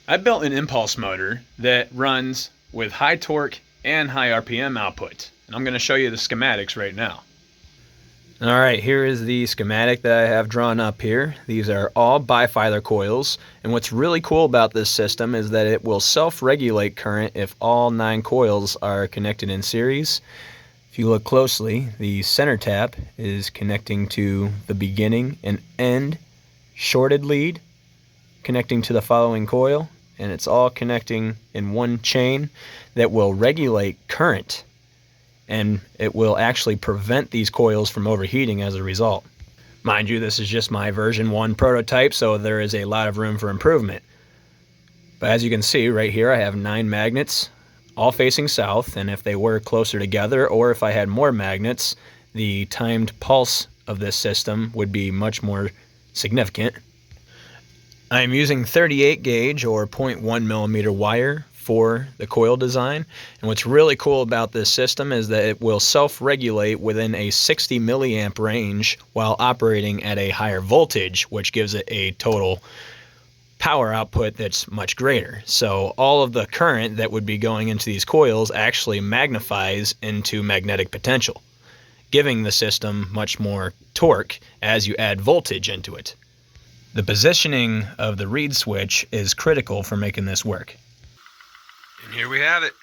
I built an impulse motor that runs with high torque and high RPM output, and I'm going to show you the schematics right now. Alright, here is the schematic that I have drawn up here. These are all bifilar coils, and what's really cool about this system is that it will self-regulate current if all 9 coils are connected in series. If you look closely, the center tap is connecting to the beginning and end shorted lead, connecting to the following coil, and it's all connecting in one chain that will regulate current, and it will actually prevent these coils from overheating as a result. Mind you, this is just my version 1 prototype, so there is a lot of room for improvement. But as you can see right here, I have 9 magnets all facing south, and if they were closer together, or if I had more magnets, the timed pulse of this system would be much more significant. I'm using 38 gauge or 0.1 millimeter wire for the coil design, and what's really cool about this system is that it will self-regulate within a 60 milliamp range while operating at a higher voltage, which gives it a total power output that's much greater. So all of the current that would be going into these coils actually magnifies into magnetic potential, giving the system much more torque as you add voltage into it. The positioning of the reed switch is critical for making this work. And here we have it.